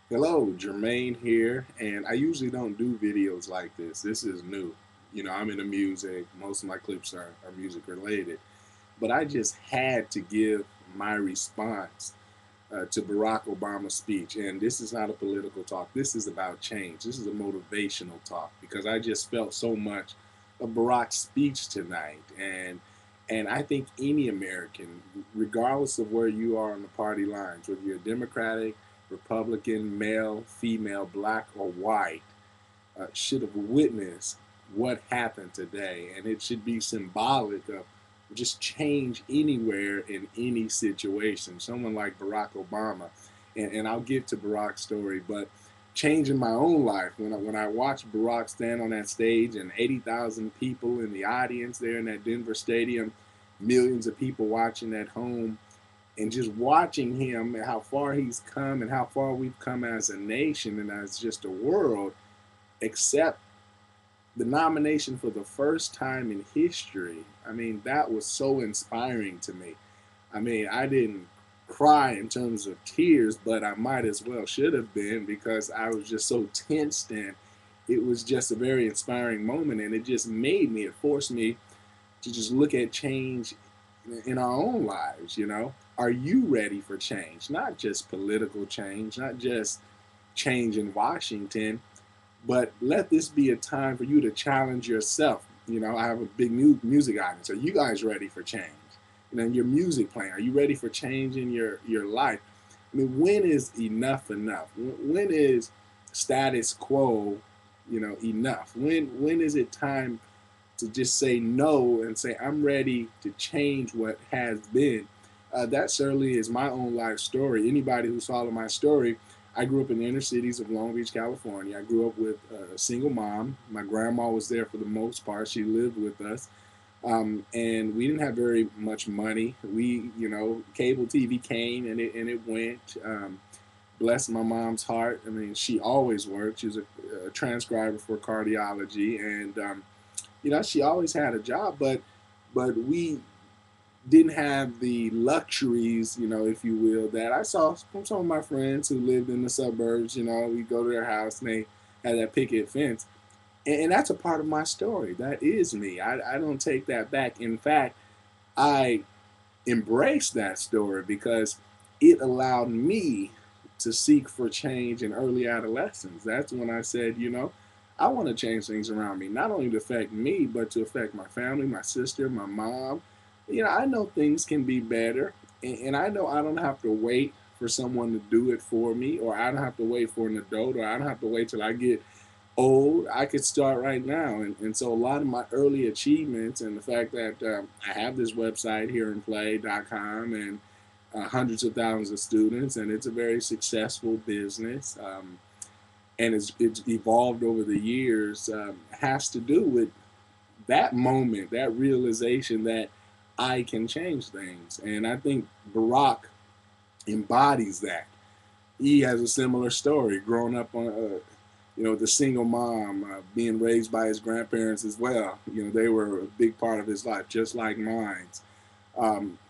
Hello, Jermaine here, and I usually don't do videos like this. This is new. I'm into music. Most of my clips are music related, but I just had to give my response to Barack Obama's speech. And this is not a political talk. This is about change. This is a motivational talk because I just felt so much of Barack's speech tonight. And I think any American, regardless of where you are on the party lines, whether you're Democratic, Republican, male, female, black, or white, should have witnessed what happened today. And it should be symbolic of just change anywhere in any situation. Someone like Barack Obama, and I'll get to Barack's story, but change in my own life when I watched Barack stand on that stage and 80,000 people in the audience there in that Denver stadium, millions of people watching at home, and just watching him and how far he's come and how far we've come as a nation and as just a world, accept the nomination for the first time in history. I mean, that was so inspiring to me. I mean, I didn't cry in terms of tears, but I might as well should have been because I was just so tensed, and it was just a very inspiring moment, and it just it forced me to just look at change in our own lives. Are you ready for change? Not just political change, not just change in Washington, but let this be a time for you to challenge yourself. I have a big music audience. Are you guys ready for change? Your music playing. Are you ready for change in your life? I mean, when is enough enough? When is status quo, enough? When is it time to just say no and say I'm ready to change what has been? That certainly is my own life story. Anybody who's followed my story, I grew up in the inner cities of Long Beach, California. I grew up with a single mom. My grandma was there for the most part. She lived with us. And we didn't have very much money. Cable TV came and it went. Bless my mom's heart. I mean, she always worked. She was a transcriber for cardiology, and she always had a job. But we didn't have the luxuries, if you will, that I saw from some of my friends who lived in the suburbs. We go to their house and they had that picket fence. And that's a part of my story. That is me. I don't take that back. In fact, I embrace that story because it allowed me to seek for change in early adolescence. That's when I said, I want to change things around me, not only to affect me, but to affect my family, my sister, my mom. I know things can be better, and I know I don't have to wait for someone to do it for me, or I don't have to wait for an adult, or I don't have to wait till I get old. I could start right now. And so a lot of my early achievements and the fact that I have this website here in play.com and hundreds of thousands of students, and it's a very successful business. And it's evolved over the years, has to do with that moment, that realization that I can change things. And I think Barack embodies that. He has a similar story, growing up on, the single mom, being raised by his grandparents as well. They were a big part of his life, just like mine.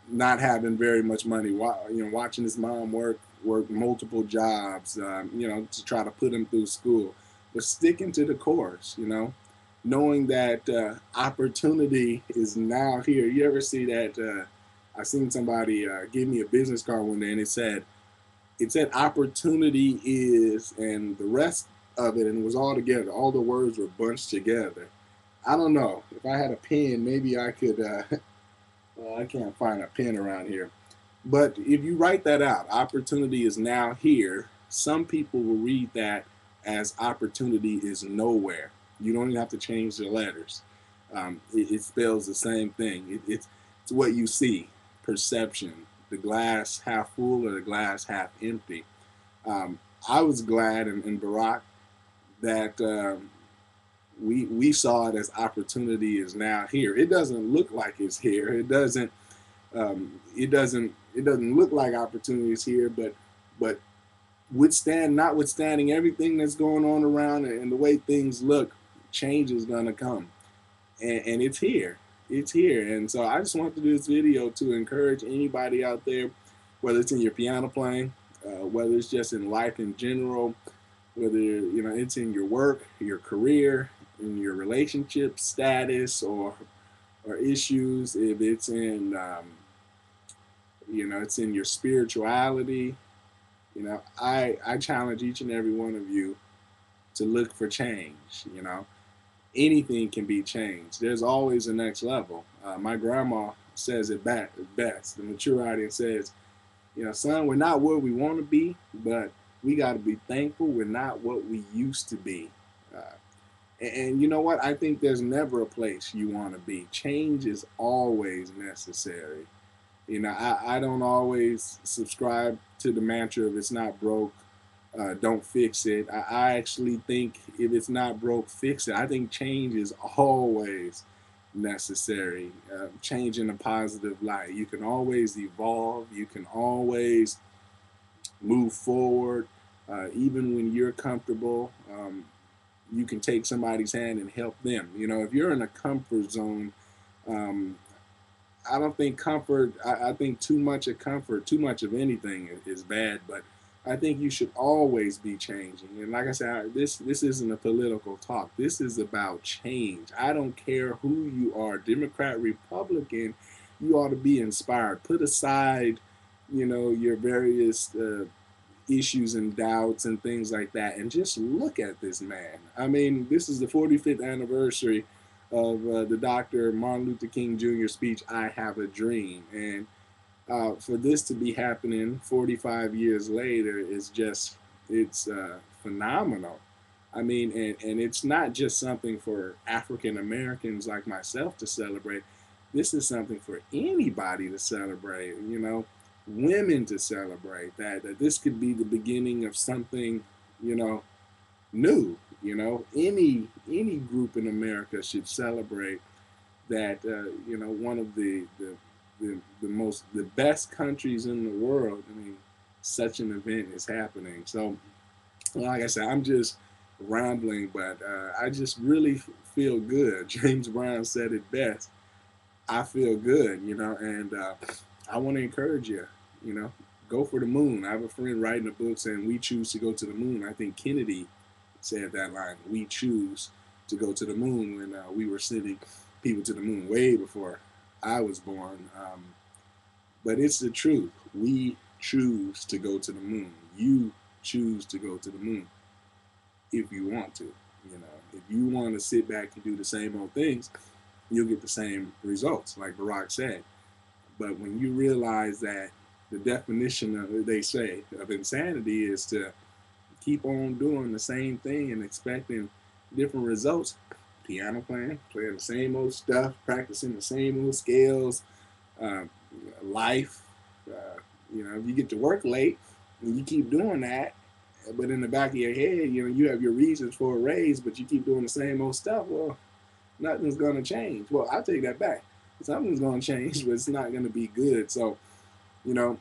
Not having very much money, watching his mom work multiple jobs, to try to put him through school, but sticking to the course, knowing that opportunity is now here. You ever see that? I seen somebody give me a business card one day, and it said opportunity is, and the rest of it, and it was all together. All the words were bunched together. I don't know if I had a pen, maybe I could. Well, I can't find a pen around here. But if you write that out, opportunity is now here. Some people will read that as opportunity is nowhere. You don't even have to change the letters. It spells the same thing. It's what you see, perception, the glass half full or the glass half empty. Um, I was glad in Barack that we saw it as opportunity is now here. It doesn't look like it's here. It doesn't look like opportunity is here, but notwithstanding everything that's going on around and the way things look, change is gonna come, and it's here. It's here, and so I just want to do this video to encourage anybody out there, whether it's in your piano playing, whether it's just in life in general, whether it's in your work, your career, in your relationship status, or issues. If it's in it's in your spirituality. I challenge each and every one of you to look for change. Anything can be changed. There's always a next level. My grandma says it best. The mature audience says, son, we're not where we want to be, but we got to be thankful we're not what we used to be. Uh, and you know what? I think there's never a place you want to be. Change is always necessary. I don't always subscribe to the mantra of it's not broke, don't fix it. I actually think if it's not broke, fix it. I think change is always necessary. Change in a positive light. You can always evolve. You can always move forward, even when you're comfortable. You can take somebody's hand and help them. If you're in a comfort zone, um, I don't think comfort. I think too much of comfort, too much of anything is bad. But I think you should always be changing. And like I said, this isn't a political talk. This is about change. I don't care who you are, Democrat, Republican. You ought to be inspired. Put aside, your various issues and doubts and things like that, and just look at this man. I mean, this is the 45th anniversary of the Dr. Martin Luther King Jr. speech, "I Have a Dream," and for this to be happening 45 years later is just it's phenomenal. I mean, and it's not just something for African Americans like myself to celebrate. This is something for anybody to celebrate. Women to celebrate that this could be the beginning of something, you know, new. Any group in America should celebrate that. One of the best countries in the world. I mean, such an event is happening. So, like I said, I'm just rambling, but I just really feel good. James Brown said it best. I feel good, and I want to encourage you, you know, go for the moon. I have a friend writing a book saying we choose to go to the moon. I think Kennedy said that line, we choose to go to the moon, when we were sending people to the moon way before I was born. But it's the truth. We choose to go to the moon. You choose to go to the moon if you want to. If you want to sit back and do the same old things, you'll get the same results, like Barack said. But when you realize that the definition of, they say, of insanity is to keep on doing the same thing and expecting different results, piano playing the same old stuff, practicing the same old scales, uh, life. If you get to work late and you keep doing that, but in the back of your head, you have your reasons for a raise, but you keep doing the same old stuff. Well, nothing's going to change. Well, I'll take that back. Something's going to change, but it's not going to be good. So, you know,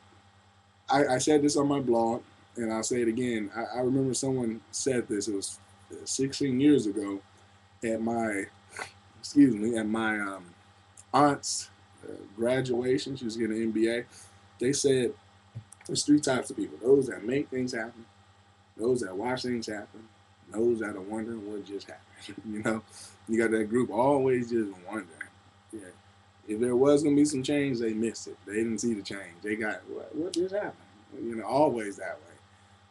I said this on my blog, and I'll say it again. I remember someone said this. It was 16 years ago at my, aunt's graduation. She was getting an MBA. They said there's three types of people: those that make things happen, those that watch things happen, those that are wondering what just happened. You got that group always just wondering. Yeah. If there was gonna be some change, they missed it. They didn't see the change. They got what just happened. Always that way.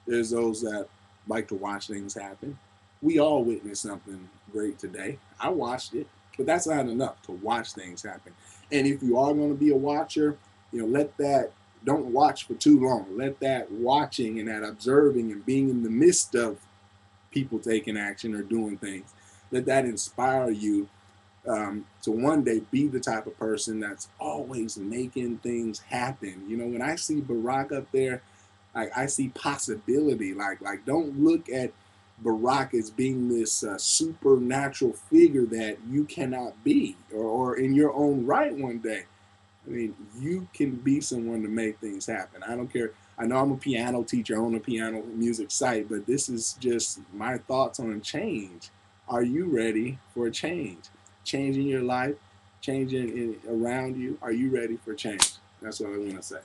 There's those that like to watch things happen. We all witnessed something great today. I watched it, but that's not enough to watch things happen. And if you are going to be a watcher, don't watch for too long. Let that watching and that observing and being in the midst of people taking action or doing things, let that inspire you to one day be the type of person that's always making things happen. When I see Barack up there, I see possibility. Like don't look at Barack as being this supernatural figure that you cannot be, or in your own right one day. I mean, you can be someone to make things happen. I don't care. I know I'm a piano teacher, I own a piano music site, but this is just my thoughts on change. Are you ready for a change? Changing your life, changing around you. Are you ready for change? That's what I want to say.